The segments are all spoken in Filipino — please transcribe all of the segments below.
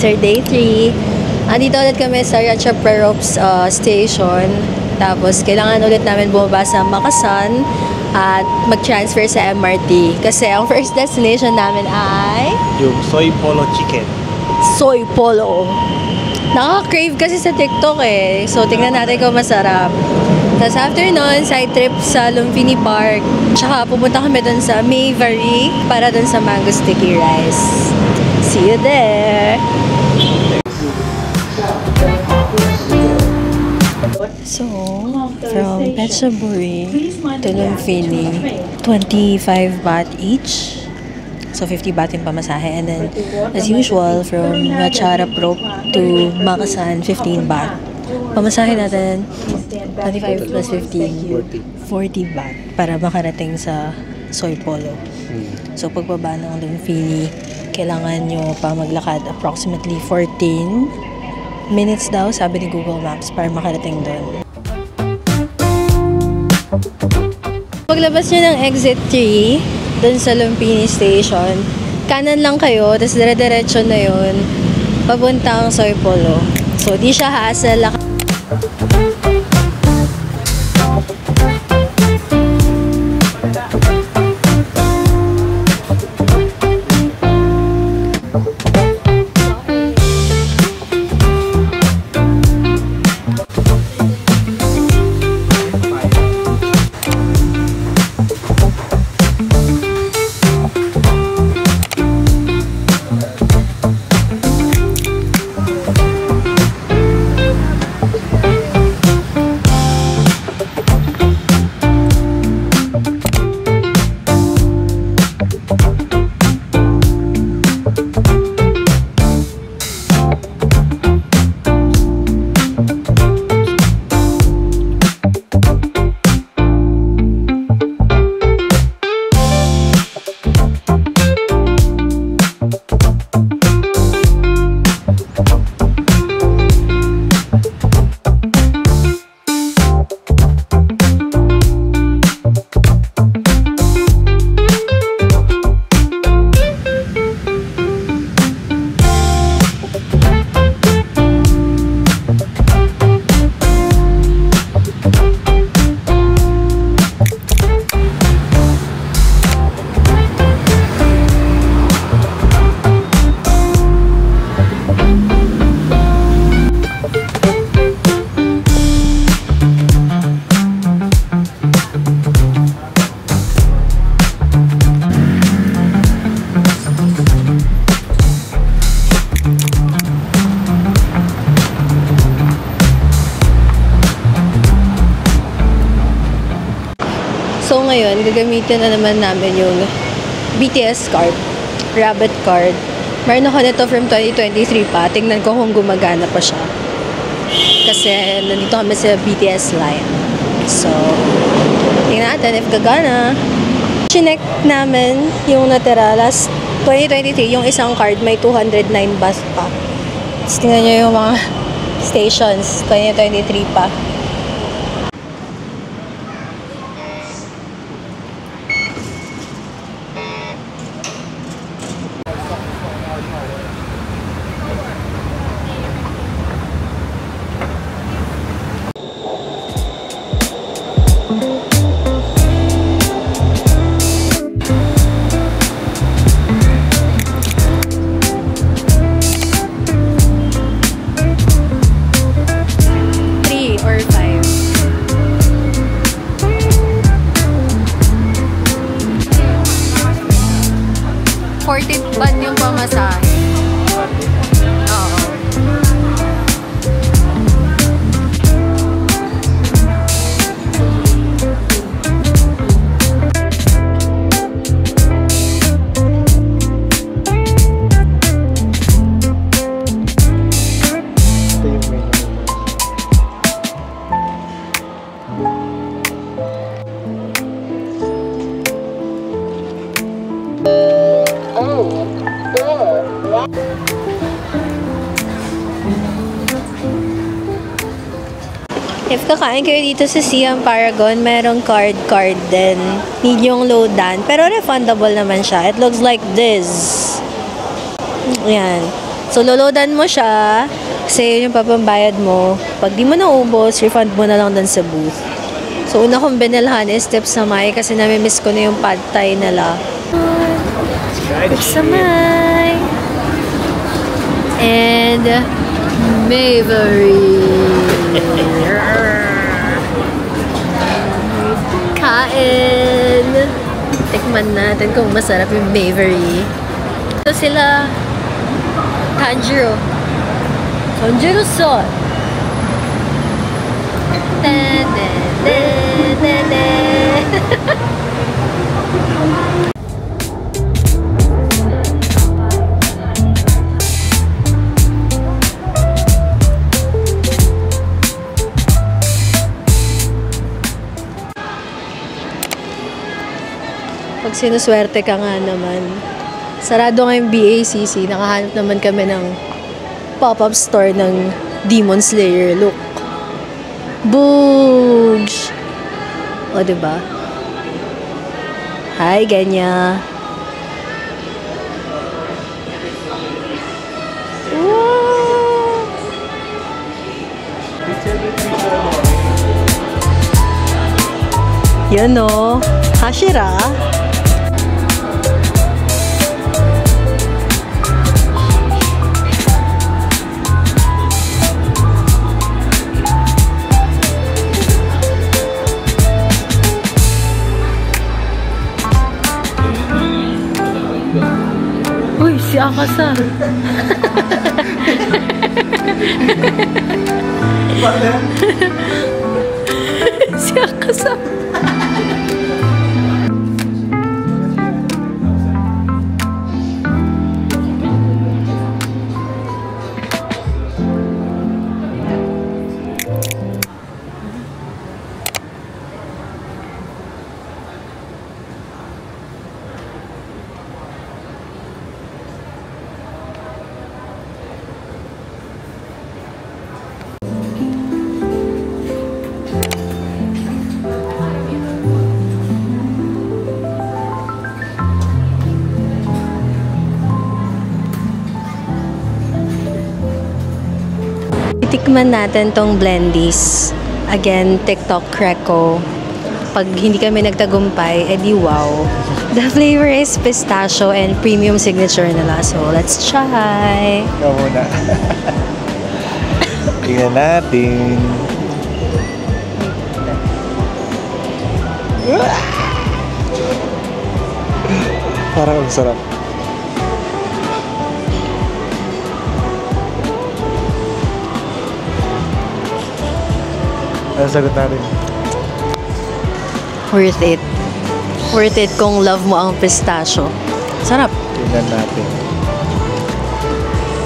our day 3. Andito ulit kami sa Ratchaprarops station. Tapos, kailangan ulit namin bumaba sa Makasan at mag-transfer sa MRT. Kasi ang first destination namin ay... yung Soy Polo Chicken. Soy Polo. Nakaka-crave kasi sa TikTok eh. So, tingnan natin kung masarap. Tapos after nun, side trip sa Lumpini Park. Tsaka pupunta kami dun sa Mayvari para dun sa mango sticky rice. See you there! So, from Pechaburi to Lumpini, 25 baht each. So, 50 baht yung pamasahe. And then, as usual, from Ratchaprarops to Makasan, 15 baht. Pamasahe natin, 25 plus 15, 40 baht para makarating sa Soy Polo. So, pagbaba ng Lumpini, kailangan nyo pa maglakad approximately 14 minutes daw, sabi ni Google Maps, para makarating doon. Paglabas nyo ng exit 3, doon sa Lumpini Station, kanan lang kayo, tapos dire-diretso na yun, papuntang Soy Polo. So, di siya hassle. So ngayon, gagamitin na naman namin yung BTS card, Rabbit card. Meron ako nito from 2023 pa. Tingnan ko kung gumagana pa siya. Kasi nandito kami sa BTS line. So, tingnan natin if gagana. Chinek namin yung natira last 2023, yung isang card may 209 baht pa. Tapos tingnan nyo yung mga stations, 2023 pa. Ba't yung pamasahe? Oo. If kakain kayo dito sa Siam Paragon, merong card din. Need yung lowdan. Pero refundable naman siya. It looks like this. Ayan. So, loloadan mo siya. Kasi yun yung papambayad mo. Pag di mo naubos, refund mo na lang dun sa booth. So, una kong binilhan is Tip Samay kasi nami-miss ko na yung pad thai nila. Tip Samay. And Mavery. Kain. Tikman natin kung masarap yung Mavery. Ito sila Tanjiro. Tanjiro sauce. Dan, dan, dan, dan, dan. Pag sinuswerte ka nga naman. Sarado nga yung BACC. Nakahanap naman kami ng pop-up store ng Demon Slayer look. Boogs! O, diba? Hi, Ganya. Wow! Yan o. Hashira. Uy, si Akasa. Si Akasa. Tikman natin tong Blendies. Again, TikTok Kreco. Pag hindi kami nagtagumpay, edi wow. The flavor is pistachio and premium signature nila. So, let's try. Ikaw muna. Tingnan natin. Parang ang sarap. Ano sagot natin? Worth it. Worth it kung love mo ang pistachio. Sarap. Tingnan natin.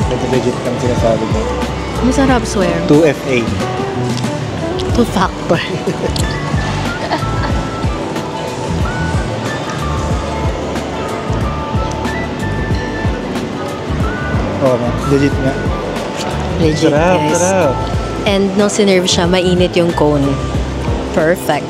Ito legit lang sinasabi ko. Masarap, swear. 2FA. 2 factor. Oo, legit nga. Legit, Sarap, guys. sarap. And nung sinerve siya, mainit yung cone. Perfect.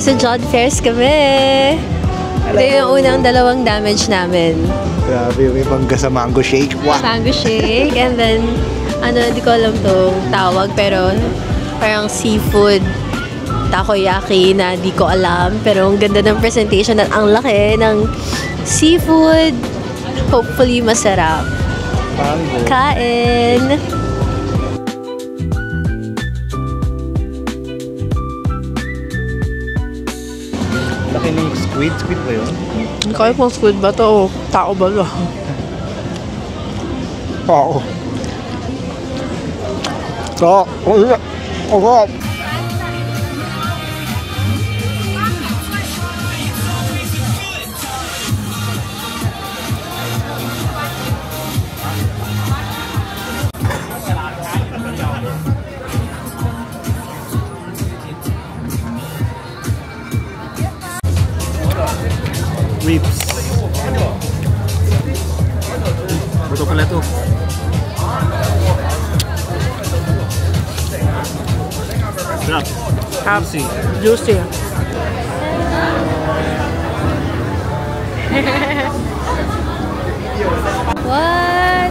Sa John Fairs kami. Ito yung unang dalawang damage namin. Grabe, may mangga sa mango shake. Wow. Mango shake. And then, di ko alam tong tawag, pero parang seafood takoyaki na di ko alam. Pero ang ganda ng presentation at ang laki ng seafood. Hopefully, masarap. Mango. Kain! Laki ni squid. Squid ba yun? Kahit pang squid ba to? Tao ba to? Oo. So, oo. chips. Buto pala to. Sarap. Juicy. Juicy. What?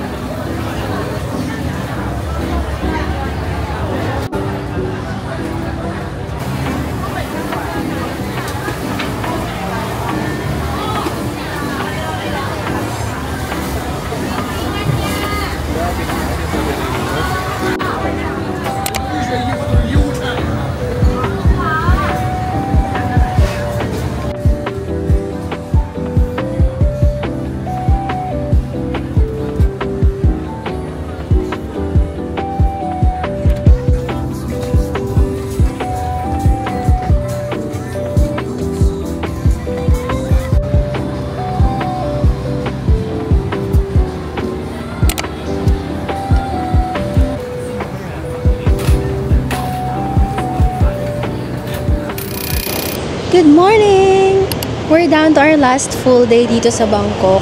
Good morning! We're down to our last full day dito sa Bangkok.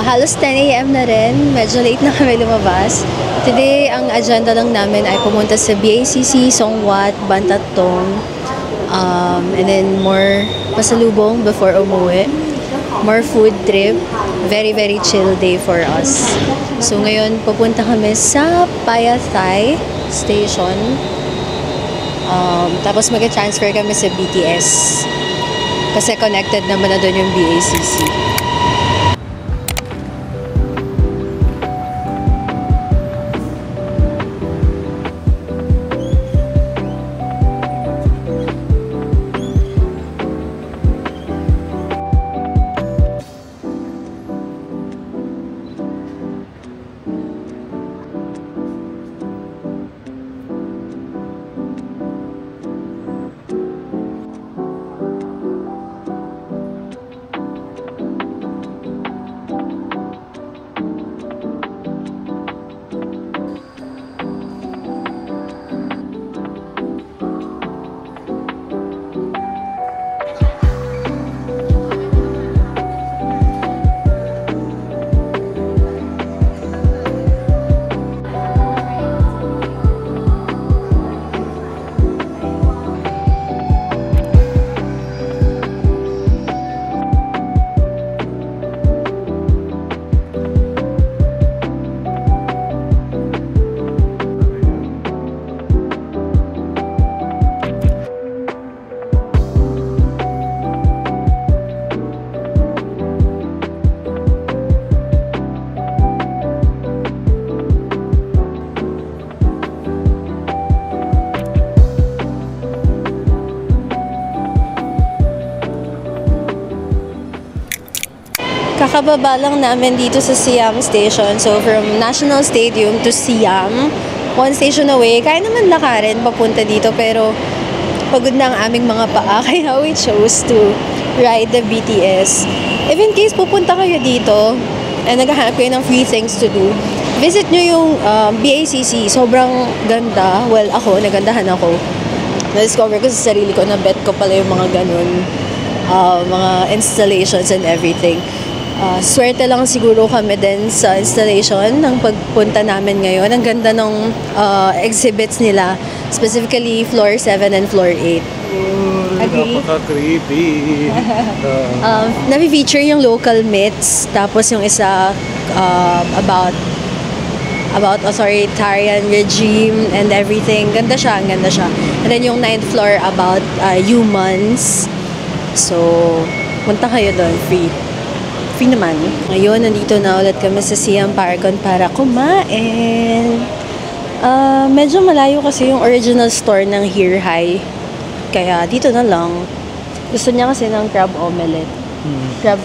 Halos 10 a.m. na rin. Medyo late na kami lumabas. Today, ang agenda lang namin ay pumunta sa BACC, Songwat, Bantattong. And then more pasalubong before umuwi. More food trip. Very, very chill day for us. So ngayon, pupunta kami sa Phayathay Station. Tapos mag-transfer kami sa BTS. Kasi connected naman na doon yung BACC. Kakababa lang namin dito sa Siam Station. So, from National Stadium to Siam, one station away. Kaya naman lakarin papunta dito, pero pagod na ang aming mga paa. Kaya we chose to ride the BTS. If in case pupunta kayo dito, and naghahanap kayo ng free things to do, visit nyo yung BACC. Sobrang ganda. Well, ako, nagandahan ako. Na-discover ko sa sarili ko na bet ko pala yung mga ganun. Mga installations and everything. Swerte lang siguro kami din sa installation ng pagpunta namin ngayon. Ang ganda ng exhibits nila, specifically floor 7 and floor 8. Agree? Napaka-creepy. Nabi-feature yung local myths, tapos yung isa about authoritarian regime and everything. Ganda siya, ang ganda siya. And then yung 9th floor about humans. So, punta kayo doon, free. Free naman. Ngayon, nandito na ulit kami sa Siam Paragon para kumain. Medyo malayo kasi yung original store ng Here High. Kaya dito na lang. Gusto niya kasi ng crab omelette. Crab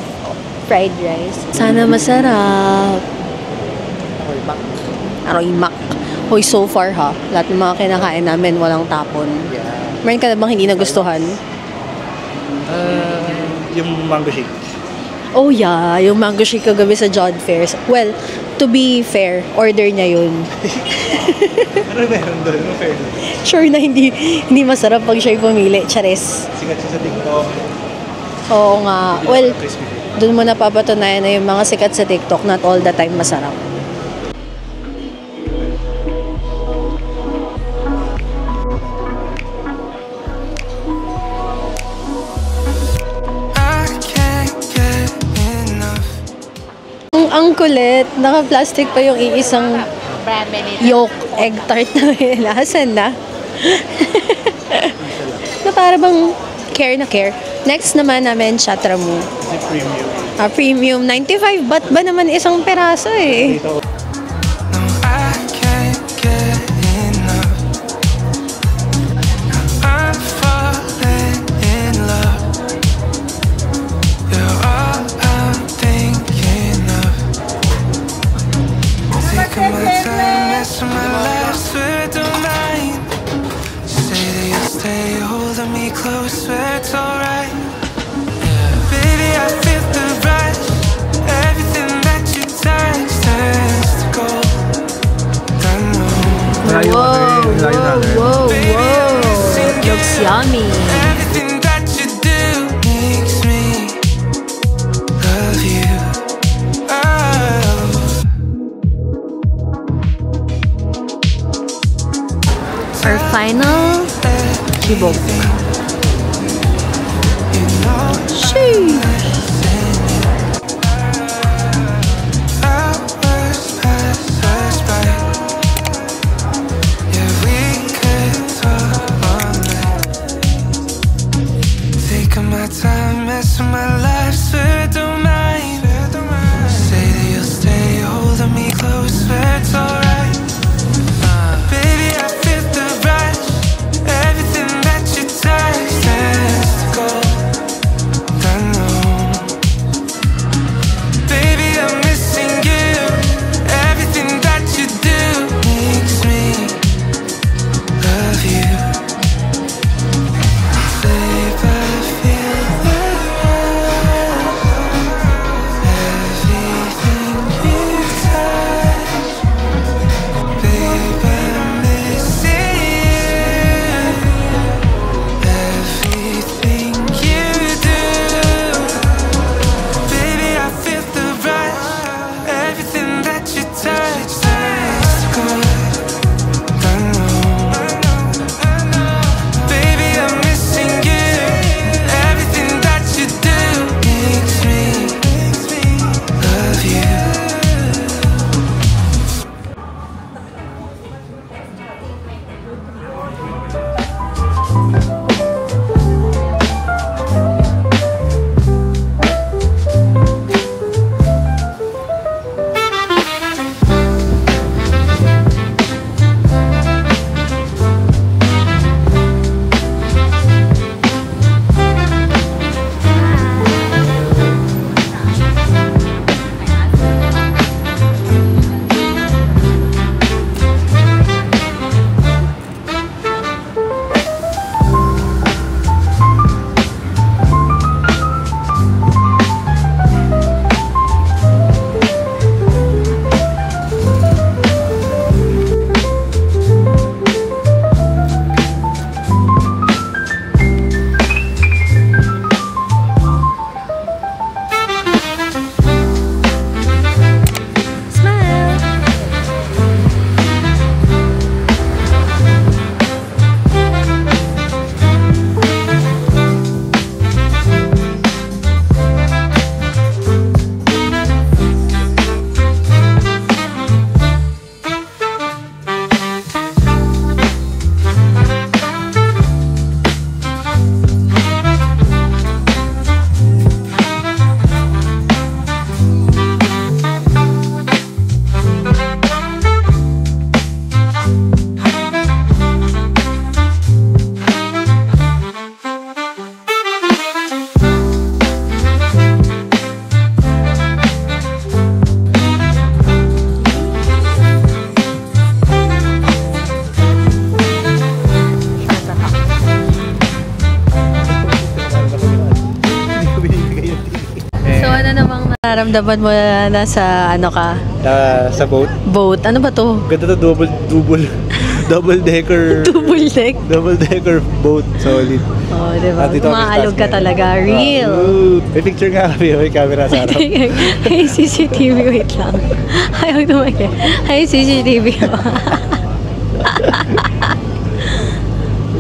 fried rice. Sana masarap. Aroy-mak. Hoy, so far ha. Lahat ng mga kinakain namin walang tapon. Yeah. Meron ka na bang hindi nagustuhan? Yung mango shake. Oh yeah, yung mango shake kagabi sa John Fairs. Well, to be fair, order niya yun. Ano meron doon? Ano fair? Sure na hindi masarap pag siya'y pumili. Chares. Sikat siya sa TikTok. Oo nga. Well, Crispy. doon mo napapatunayan na yung mga sikat sa TikTok, not all the time masarap. Ang kulit. Naka-plastic pa yung iisang yolk egg tart na may lahasan na. Na para bang care na care. Next naman namin, Chatramu. Kasi premium. Premium. 95 baht ba naman isang peraso eh? Dito, Whoa. Looks yummy. Everything that you do makes me love you. Our final chibok. Sheesh. Nararamdaman mo na nasa ano ka? Sa boat. Boat. Ano ba to? Ganda to, double. Double-decker. Double deck. Double-decker boat. Solid. Oh, diba? At dito kami Maalog sa ka taas talaga. ngayon. Real. May picture nga kami. May camera sa harap. Hey, CCTV, wait lang. Ayaw tumagay. Hey, CCTV.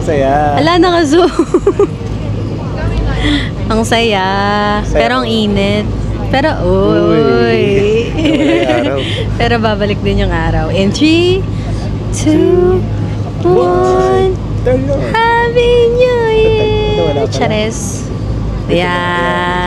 Saya. Ala, naka-zoom. Ang saya. Pero ang init. Pero, uy. Araw. Pero babalik din yung araw. In 3, 2, 1. Turn on. Happy New Wala Year! pala. Chares. Ayan.